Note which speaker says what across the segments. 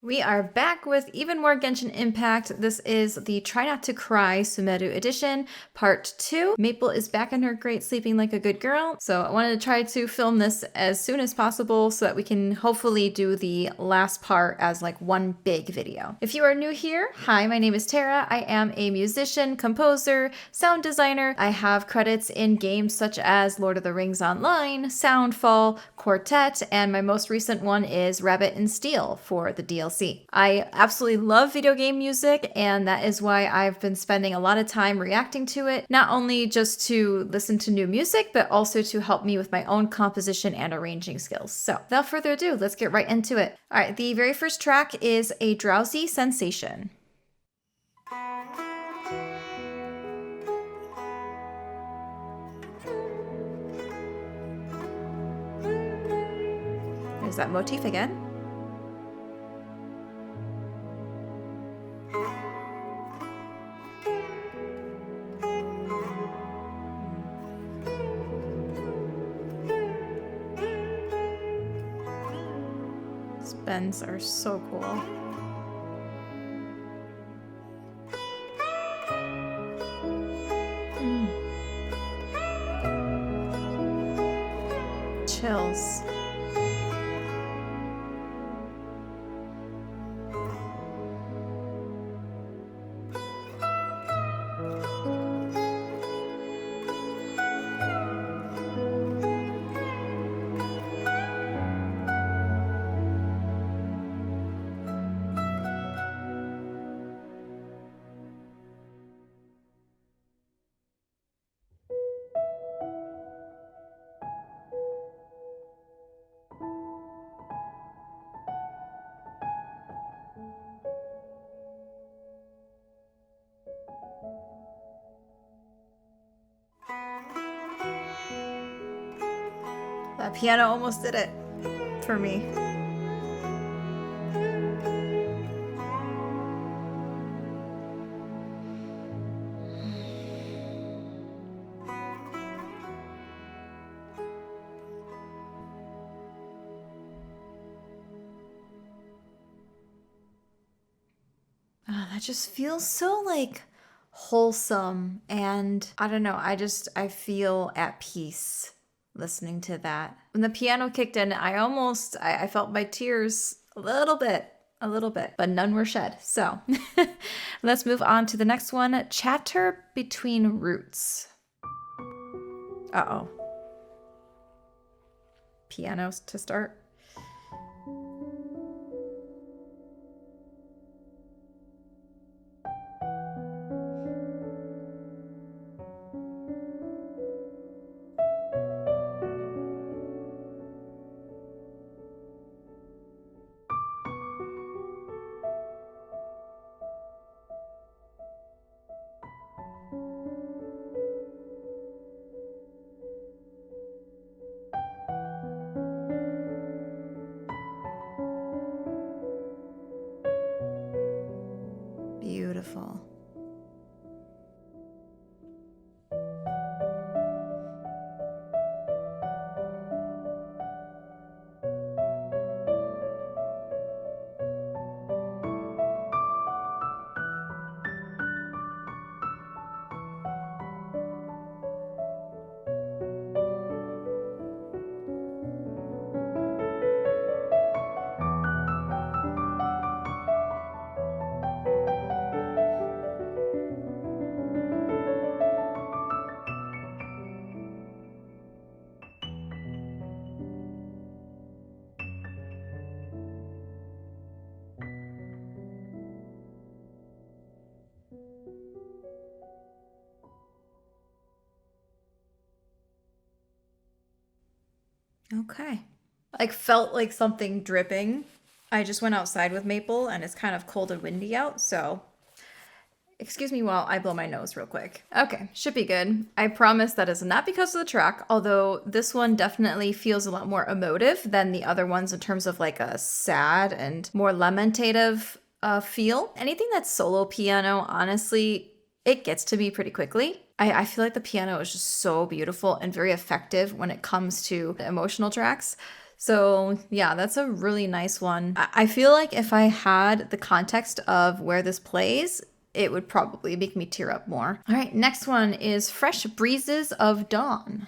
Speaker 1: We are back with even more Genshin Impact. This is the Try Not to Cry Sumeru Edition, Part 2. Maple is back in her crate sleeping like a good girl, so I wanted to try to film this as soon as possible so that we can hopefully do the last part as like one big video. If you are new here, hi, my name is Tara. I am a musician, composer, sound designer. I have credits in games such as Lord of the Rings Online, Soundfall, Quartet, and my most recent one is Rabbit and Steel for the DLC. I absolutely love video game music, and that is why I've been spending a lot of time reacting to it, not only just to listen to new music, but also to help me with my own composition and arranging skills. So without further ado, let's get right into it. All right, the very first track is A Drowsy Sensation. There's that motif again. Bends are so cool. Chills. That piano almost did it for me. Oh, that just feels so like wholesome, and I don't know, I feel at peace listening to that. When the piano kicked in, I felt my tears a little bit, but none were shed. So let's move on to the next one, Chatter Between Roots. Uh-oh. Pianos to start. Beautiful. Okay. Like felt like something dripping. I just went outside with Maple and it's kind of cold and windy out, so excuse me while I blow my nose real quick. Okay, should be good. I promise that is not because of the track, although this one definitely feels a lot more emotive than the other ones in terms of like a sad and more lamentative feel. Anything that's solo piano, honestly, it gets to me pretty quickly. I feel like the piano is just so beautiful and very effective when it comes to the emotional tracks. So yeah, that's a really nice one. I feel like if I had the context of where this plays, it would probably make me tear up more. All right, next one is Fresh Breezes of Dawn.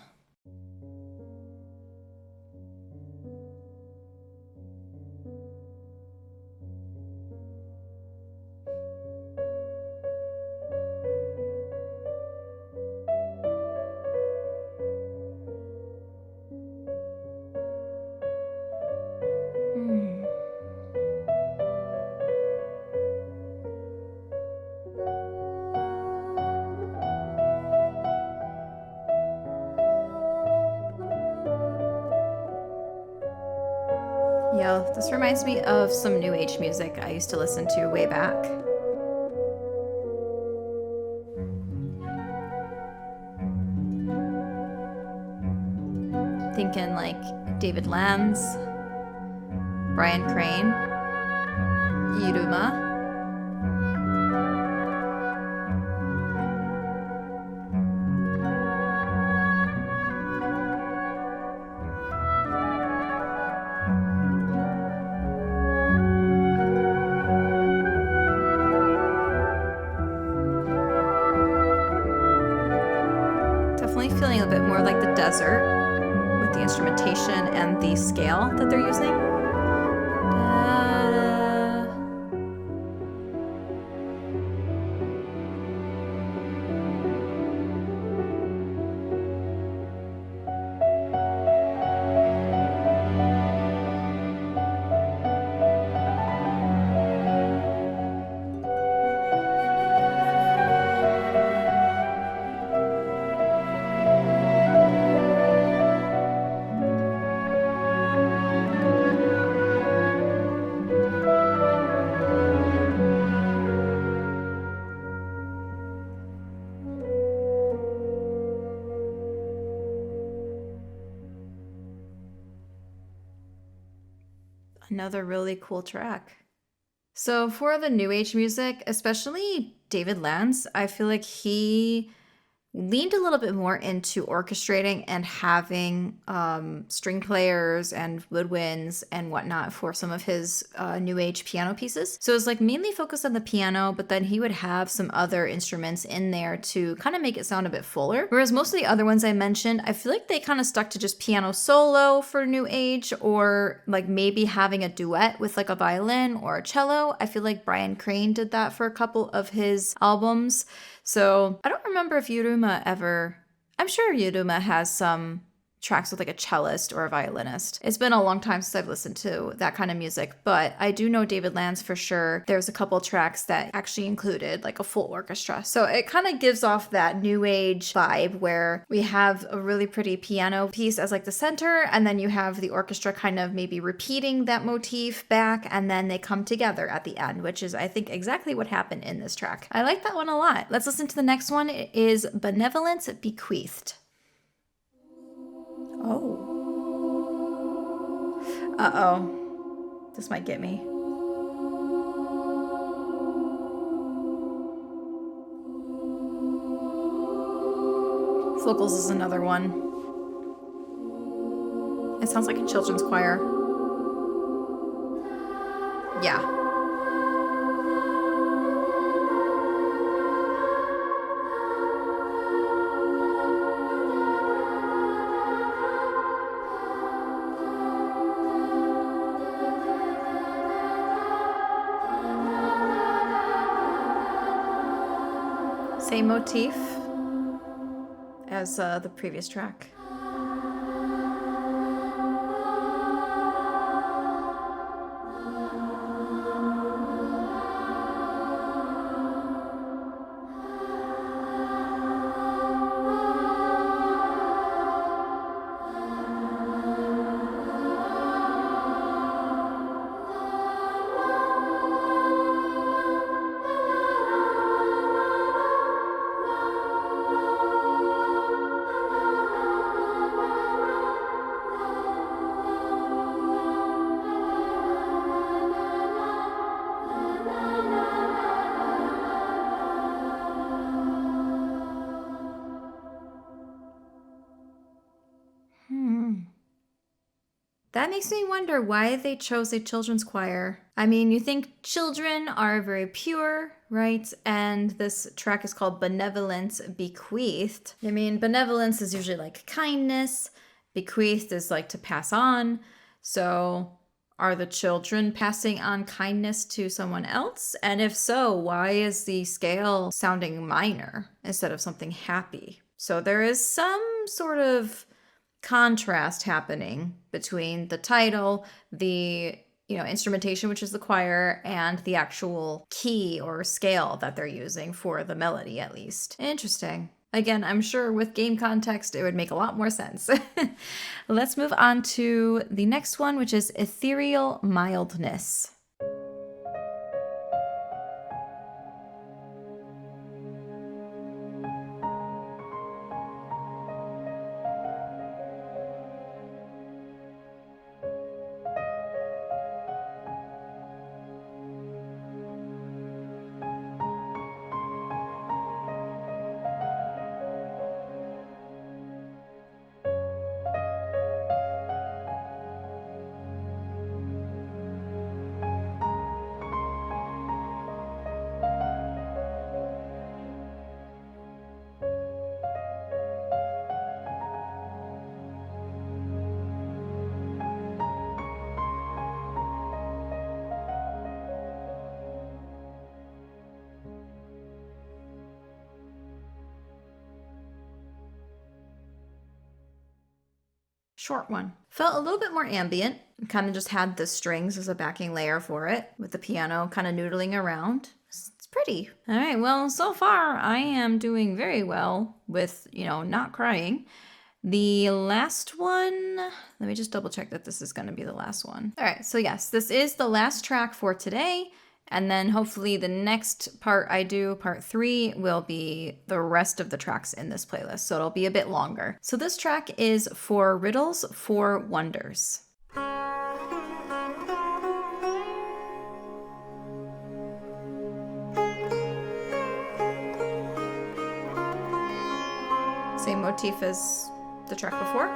Speaker 1: Yeah, this reminds me of some new age music I used to listen to way back. Thinking like David Lanz, Brian Crane, Yuruma. Definitely feeling a bit more like the desert with the instrumentation and the scale that they're using. Another really cool track. So for the new age music, especially David Lanz, I feel like he leaned a little bit more into orchestrating and having string players and woodwinds and whatnot for some of his new age piano pieces. So it's like mainly focused on the piano, but then he would have some other instruments in there to kind of make it sound a bit fuller. Whereas most of the other ones I mentioned, I feel like they kind of stuck to just piano solo for new age, or like maybe having a duet with like a violin or a cello. I feel like Brian Crane did that for a couple of his albums. So I don't remember if Yuruma ever, I'm sure Yuruma has some tracks with like a cellist or a violinist. It's been a long time since I've listened to that kind of music, but I do know David Lanz for sure. There's a couple tracks that actually included like a full orchestra. So it kind of gives off that new age vibe where we have a really pretty piano piece as like the center, and then you have the orchestra kind of maybe repeating that motif back, and then they come together at the end, which is I think exactly what happened in this track. I like that one a lot. Let's listen to the next one. It is Benevolence Bequeathed. Oh. Uh-oh. This might get me. Vocals is another one. It sounds like a children's choir. Yeah. Same motif as the previous track. That makes me wonder why they chose a children's choir. I mean, you think children are very pure, right? And this track is called Benevolence Bequeathed. I mean, benevolence is usually like kindness, bequeathed is like to pass on. So are the children passing on kindness to someone else? And if so, why is the scale sounding minor instead of something happy? So there is some sort of contrast happening between the title, the instrumentation, which is the choir, and the actual key or scale that they're using for the melody, at least. Interesting. Again, I'm sure with game context, it would make a lot more sense. Let's move on to the next one, which is Ethereal Mildness. Short one. Felt a little bit more ambient. Kind of just had the strings as a backing layer for it, with the piano kind of noodling around. It's pretty. All right, well, so far I am doing very well with, not crying. The last one, let me just double check that this is going to be the last one. All right, so yes, this is the last track for today. And then hopefully the next part I do, part 3, will be the rest of the tracks in this playlist. So it'll be a bit longer. So this track is for Riddles for Wonders. Same motif as the track before.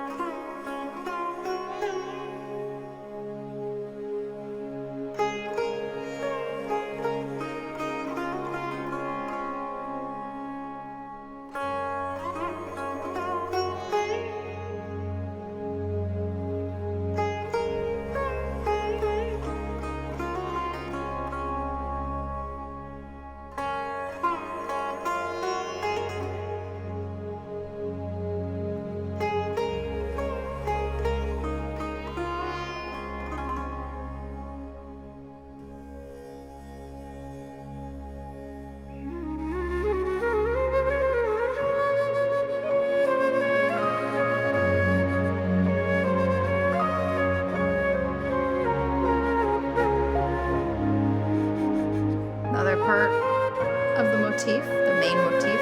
Speaker 1: Part of the motif, the main motif.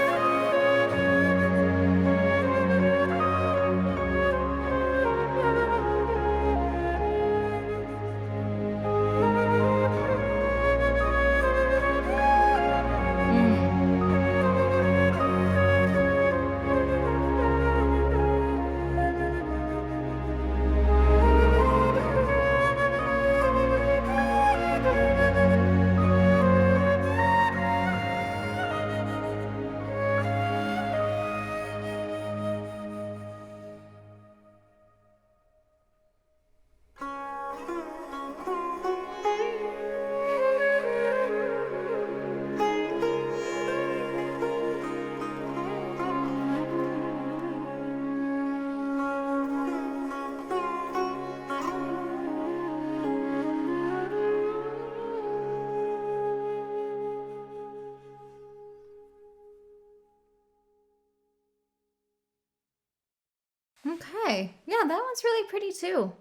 Speaker 1: Okay, yeah, that one's really pretty too.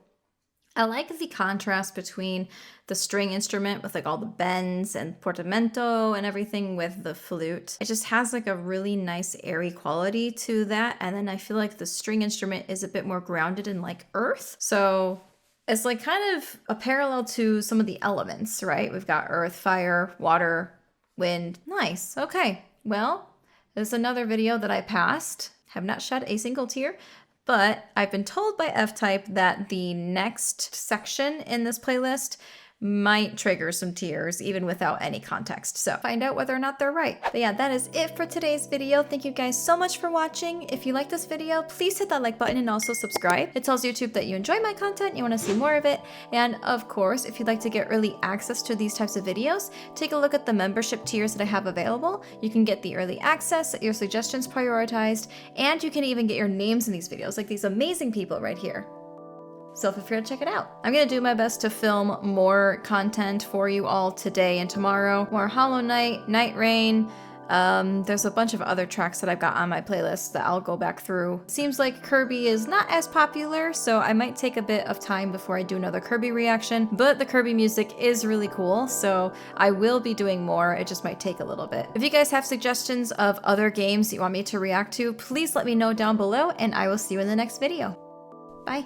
Speaker 1: I like the contrast between the string instrument with like all the bends and portamento and everything with the flute. It just has like a really nice airy quality to that. And then I feel like the string instrument is a bit more grounded in like earth. So it's like kind of a parallel to some of the elements, right? We've got earth, fire, water, wind. Nice. Okay. Well, there's another video that I passed. Have not shed a single tear. But I've been told by F-Type that the next section in this playlist might trigger some tears even without any context. So find out whether or not they're right. But yeah, that is it for today's video. Thank you guys so much for watching. If you like this video, please hit that like button and also subscribe. It tells YouTube that you enjoy my content, you want to see more of it. And of course, if you'd like to get early access to these types of videos, take a look at the membership tiers that I have available. You can get the early access, your suggestions prioritized, and you can even get your names in these videos, like these amazing people right here. So feel free to check it out. I'm gonna do my best to film more content for you all today and tomorrow. More Hollow Knight, Night Rain. There's a bunch of other tracks that I've got on my playlist that I'll go back through. Seems like Kirby is not as popular, so I might take a bit of time before I do another Kirby reaction, but the Kirby music is really cool, so I will be doing more. It just might take a little bit. If you guys have suggestions of other games you want me to react to, please let me know down below, and I will see you in the next video. Bye.